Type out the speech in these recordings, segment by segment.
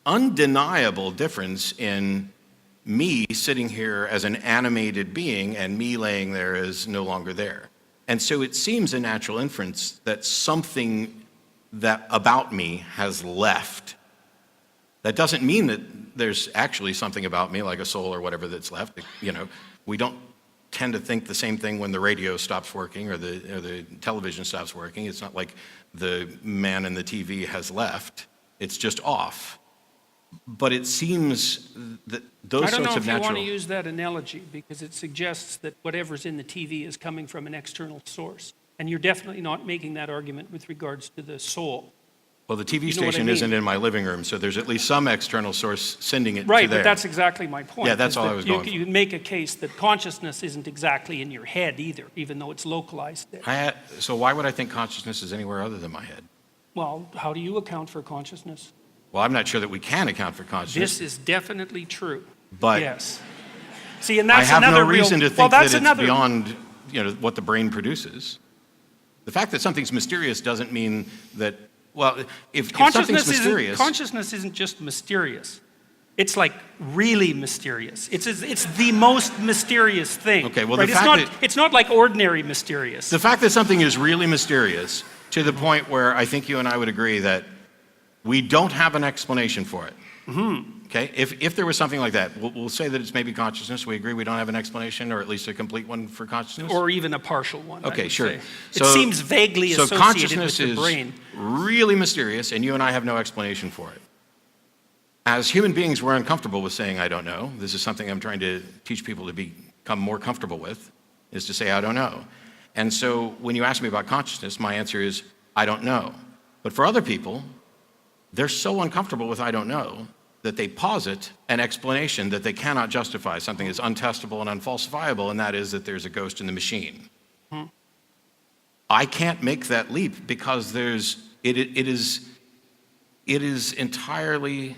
undeniable difference in me sitting here as an animated being and me laying there as no longer there. And so it seems a natural inference that something that about me has left. That doesn't mean that there's actually something about me, like a soul or whatever, that's left. You know, we don't tend to think the same thing when the radio stops working or the television stops working. It's not like the man in the TV has left. It's just off. But it seems that those sorts of natural... I don't know if you want to use that analogy, because it suggests that whatever's in the TV is coming from an external source. And you're definitely not making that argument with regards to the soul. Well, the TV station isn't in my living room, so there's at least some external source sending it to there. Right, but that's exactly my point. Yeah, that's all I was going for. You can make a case that consciousness isn't exactly in your head either, even though it's localized there. So why would I think consciousness is anywhere other than my head? Well, how do you account for consciousness? Well, I'm not sure that we can account for consciousness. This is definitely true. But yes. See, and that's I have another no reason to think that it's beyond, what the brain produces. The fact that something's mysterious doesn't mean that, if something's mysterious... Consciousness isn't just mysterious. It's like really mysterious. It's the most mysterious thing. Okay, well, right? It's not like ordinary mysterious. The fact that something is really mysterious to the point where I think you and I would agree that we don't have an explanation for it. Mm-hmm. Okay, if there was something like that, we'll say that it's maybe consciousness. We agree we don't have an explanation, or at least a complete one for consciousness? Or even a partial one. Okay, sure. So, it seems vaguely associated consciousness with the brain. Is really mysterious, and you and I have no explanation for it. As human beings, we're uncomfortable with saying, I don't know. This is something I'm trying to teach people to become more comfortable with, is to say, I don't know. And so when you ask me about consciousness, my answer is, I don't know. But for other people, they're so uncomfortable with I don't know that they posit an explanation that they cannot justify, something is untestable and unfalsifiable, and that is that there's a ghost in the machine. Hmm. I can't make that leap because it is entirely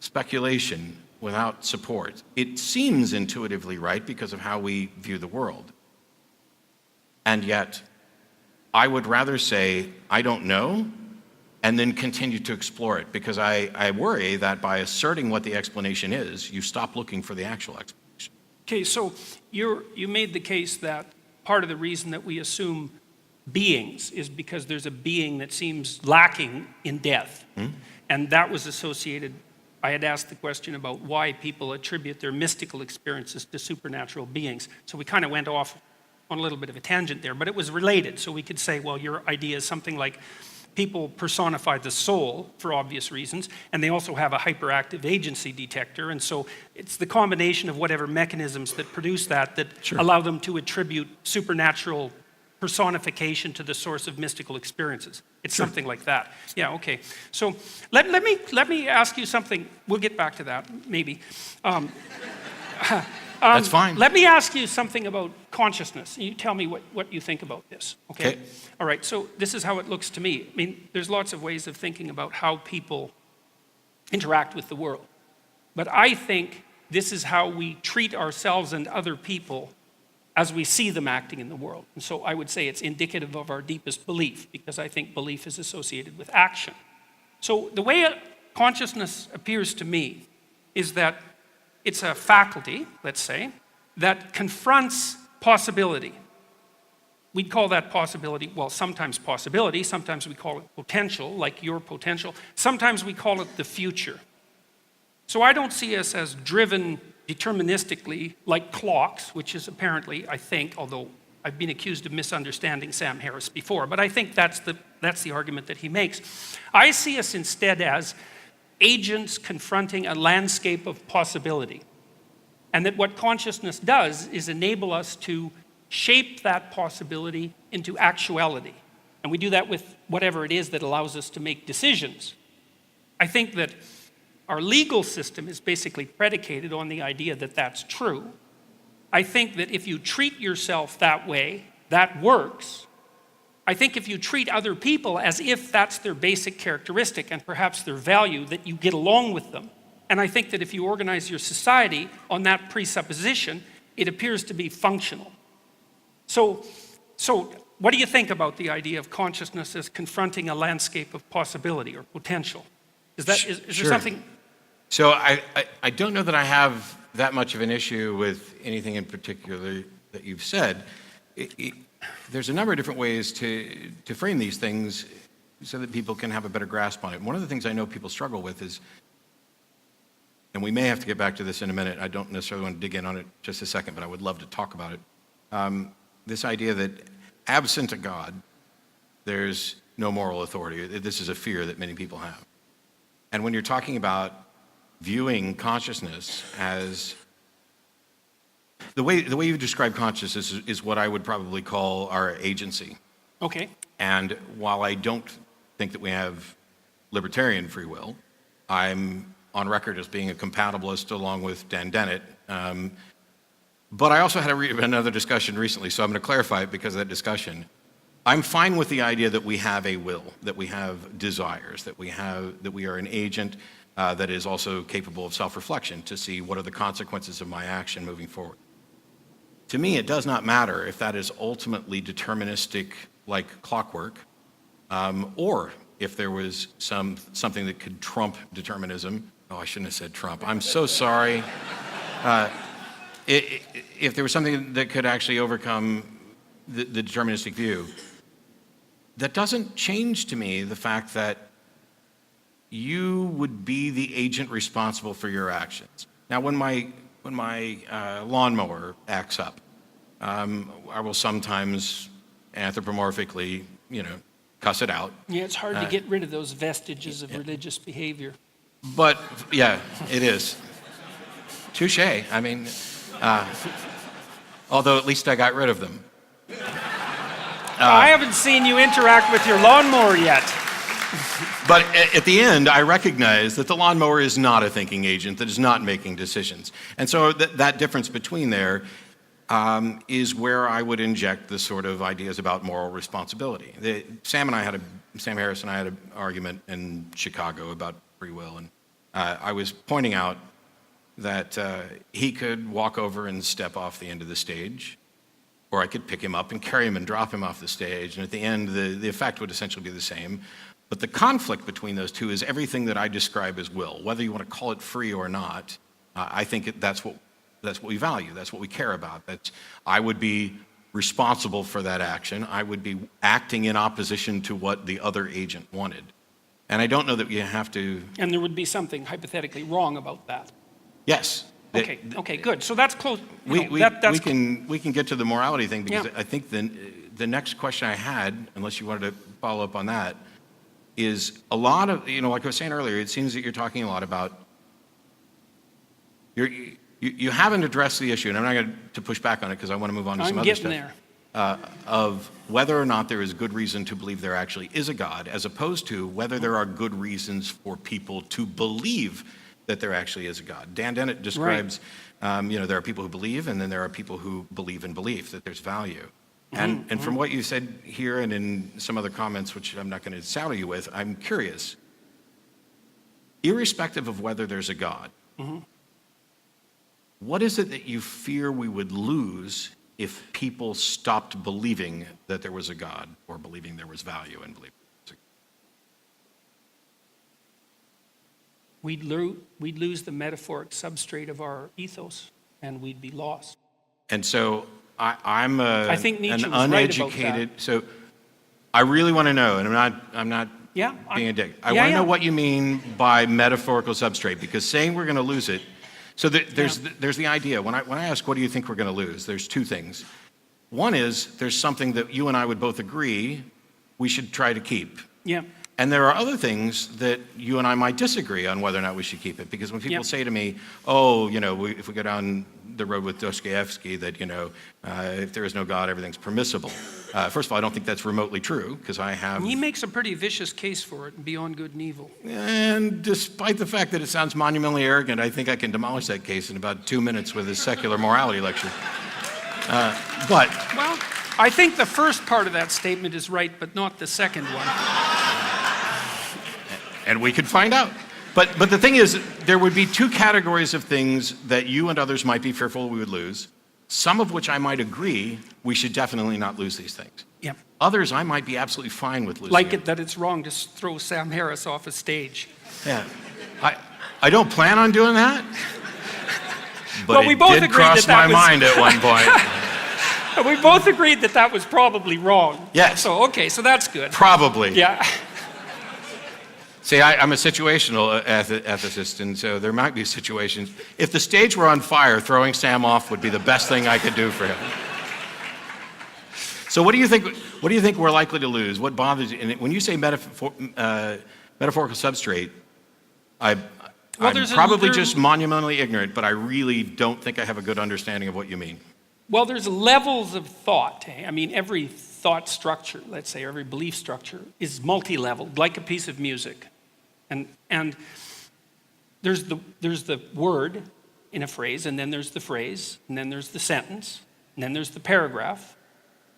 speculation without support. It seems intuitively right because of how we view the world. And yet, I would rather say, I don't know, and then continue to explore it, because I worry that by asserting what the explanation is, you stop looking for the actual explanation. Okay, so you made the case that part of the reason that we assume beings is because there's a being that seems lacking in death. Hmm? And that was associated, I had asked the question about why people attribute their mystical experiences to supernatural beings. So we kind of went off on a little bit of a tangent there, but it was related. So we could say, well, your idea is something like people personify the soul for obvious reasons, and they also have a hyperactive agency detector, and so it's the combination of whatever mechanisms that produce that Sure. allow them to attribute supernatural personification to the source of mystical experiences. It's Sure. something like that. Yeah, okay. So let me ask you something. We'll get back to that, maybe. That's fine. Let me ask you something about consciousness. You tell me what you think about this, okay? All right, so this is how it looks to me. I mean, there's lots of ways of thinking about how people interact with the world. But I think this is how we treat ourselves and other people as we see them acting in the world. And so I would say it's indicative of our deepest belief, because I think belief is associated with action. So the way consciousness appears to me is that it's a faculty, let's say, that confronts possibility. We'd call that possibility, well, sometimes possibility, sometimes we call it potential, like your potential. Sometimes we call it the future. So I don't see us as driven deterministically like clocks, which is apparently, I think, although I've been accused of misunderstanding Sam Harris before, but I think that's the argument that he makes. I see us instead as agents confronting a landscape of possibility. And that what consciousness does is enable us to shape that possibility into actuality. And we do that with whatever it is that allows us to make decisions. I think that our legal system is basically predicated on the idea that that's true. I think that if you treat yourself that way, that works. I think if you treat other people as if that's their basic characteristic and perhaps their value, that you get along with them. And I think that if you organize your society on that presupposition, it appears to be functional. So what do you think about the idea of consciousness as confronting a landscape of possibility or potential? Is there Sure. something? So I don't know that I have that much of an issue with anything in particular that you've said. There's a number of different ways to frame these things so that people can have a better grasp on it. One of the things I know people struggle with is, and we may have to get back to this in a minute, I don't necessarily want to dig in on it just a second, but I would love to talk about it. This idea that absent a God, there's no moral authority. This is a fear that many people have. And when you're talking about viewing consciousness as the way you describe consciousness is what I would probably call our agency. Okay. And while I don't think that we have libertarian free will, I'm on record as being a compatibilist along with Dan Dennett. But I also had another discussion recently, so I'm going to clarify it because of that discussion. I'm fine with the idea that we have a will, that we have desires, that we are an agent that is also capable of self-reflection to see what are the consequences of my action moving forward. To me, it does not matter if that is ultimately deterministic like clockwork, or if there was something that could trump determinism. Oh, I shouldn't have said Trump. I'm so sorry. If there was something that could actually overcome the deterministic view, that doesn't change to me the fact that you would be the agent responsible for your actions. Now, when my lawnmower acts up, I will sometimes anthropomorphically, cuss it out. Yeah, it's hard to get rid of those vestiges of religious behavior. But yeah, it is. Touche. I mean, although at least I got rid of them. I haven't seen you interact with your lawnmower yet. But at the end, I recognize that the lawnmower is not a thinking agent that is not making decisions. And so that difference between there is where I would inject the sort of ideas about moral responsibility. Sam Harris and I had an argument in Chicago about free will, and I was pointing out that he could walk over and step off the end of the stage, or I could pick him up and carry him and drop him off the stage, and at the end, the effect would essentially be the same. But the conflict between those two is everything that I describe as will. Whether you want to call it free or not, I think that's what we value. That's what we care about. I would be responsible for that action. I would be acting in opposition to what the other agent wanted. And I don't know that you have to... And there would be something hypothetically wrong about that. Yes. Okay, good. So that's close. We can get to the morality thing, because I think the next question I had, unless you wanted to follow up on that, is a lot of, like I was saying earlier, it seems that you're talking a lot about, you haven't addressed the issue, and I'm not going to push back on it because I want to move on to some other stuff. I'm getting there. Of whether or not there is good reason to believe there actually is a God, as opposed to whether there are good reasons for people to believe that there actually is a God. Dan Dennett describes, there are people who believe, and then there are people who believe in belief, that there's value. And from what you said here and in some other comments, which I'm not going to saddle you with, I'm curious, irrespective of whether there's a God, what is it that you fear we would lose if people stopped believing that there was a God, or believing there was value in believing there was a God? We'd lose the metaphoric substrate of our ethos, and we'd be lost. And so I'm I think Nietzsche an was uneducated, right about that. So I really want to know, and I'm not being a dick. I want to know what you mean by metaphorical substrate, because saying we're going to lose it. So there's the idea. When I ask, what do you think we're going to lose? There's two things. One is there's something that you and I would both agree we should try to keep. Yeah. And there are other things that you and I might disagree on whether or not we should keep it. Because when people say to me, if we go down the road with Dostoevsky, that, if there is no God, everything's permissible. First of all, I don't think that's remotely true, because I have... He makes a pretty vicious case for it, beyond good and evil. And despite the fact that it sounds monumentally arrogant, I think I can demolish that case in about 2 minutes with his secular morality lecture. Well, I think the first part of that statement is right, but not the second one. And we could find out. But the thing is, there would be two categories of things that you and others might be fearful we would lose, some of which I might agree we should definitely not lose these things. Yeah. Others I might be absolutely fine with losing. Like it that it's wrong to throw Sam Harris off a stage. Yeah. I don't plan on doing that. But Well, we both it did agreed cross that my mind at one point. We both agreed that that was probably wrong. Yes. So, okay, so that's good. Probably. Yeah. See, I'm a situational ethicist, and so there might be situations. If the stage were on fire, throwing Sam off would be the best thing I could do for him. So what do you think? What do you think we're likely to lose? What bothers you? And when you say metaphorical substrate, I'm probably just monumentally ignorant, but I really don't think I have a good understanding of what you mean. Well, there's levels of thought. I mean, every thought structure, let's say, every belief structure is multi-leveled, like a piece of music. And there's the word in a phrase, and then there's the phrase, and then there's the sentence, and then there's the paragraph,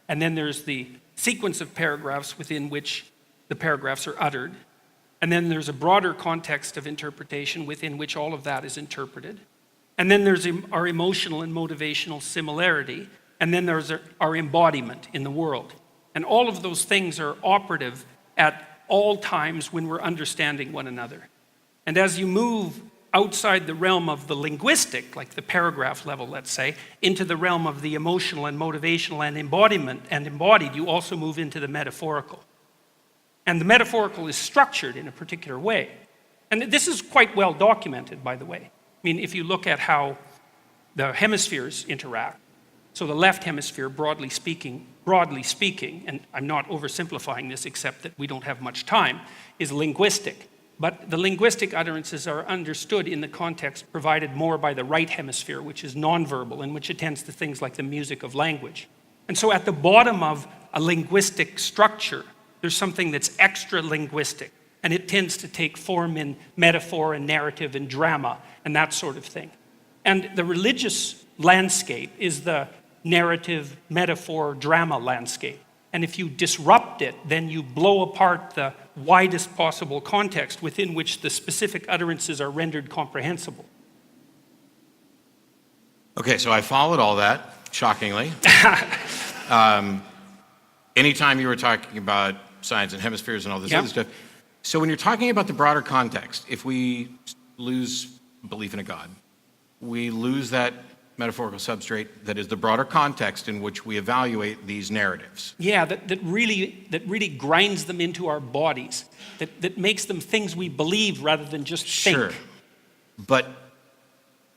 and then there's the sequence of paragraphs within which the paragraphs are uttered, and then there's a broader context of interpretation within which all of that is interpreted. And then there's our emotional and motivational similarity, and then there's our embodiment in the world. And all of those things are operative at all times when we're understanding one another. And as you move outside the realm of the linguistic, like the paragraph level, let's say, into the realm of the emotional and motivational and embodiment and embodied, you also move into the metaphorical. And the metaphorical is structured in a particular way. And this is quite well documented, by the way. I mean, if you look at how the hemispheres interact, so the left hemisphere, broadly speaking, and I'm not oversimplifying this except that we don't have much time, is linguistic. But the linguistic utterances are understood in the context provided more by the right hemisphere, which is nonverbal and which attends to things like the music of language. And so at the bottom of a linguistic structure, there's something that's extra linguistic, and it tends to take form in metaphor and narrative and drama and that sort of thing. And the religious landscape is the narrative, metaphor, drama landscape. And if you disrupt it, then you blow apart the widest possible context within which the specific utterances are rendered comprehensible. Okay, so I followed all that, shockingly. Anytime you were talking about science and hemispheres and all this other stuff. So when you're talking about the broader context, if we lose belief in a God, we lose that metaphorical substrate that is the broader context in which we evaluate these narratives. Yeah, that really grinds them into our bodies, that makes them things we believe rather than just think. Sure, but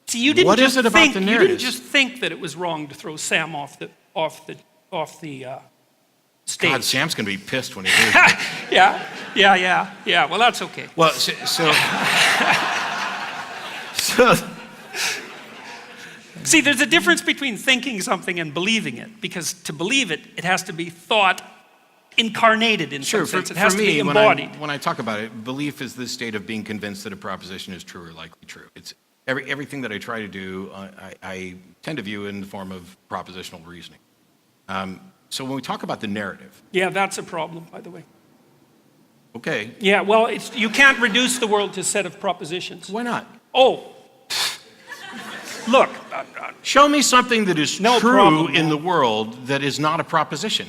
see, you didn't what just is it about think, the you narratives? didn't just think that it was wrong to throw Sam off the stage. God, Sam's going to be pissed when he hears it. Yeah. Well, that's okay. Well, so See, there's a difference between thinking something and believing it, because to believe it, it has to be thought incarnated in some sense. It has to be embodied. When I talk about it, belief is the state of being convinced that a proposition is true or likely true. It's everything that I try to do, I tend to view in the form of propositional reasoning. So when we talk about the narrative. Yeah, that's a problem, by the way. Okay. Yeah, well, you can't reduce the world to a set of propositions. Why not? Oh. Look. Show me something that is true problem. in the world that is not a proposition.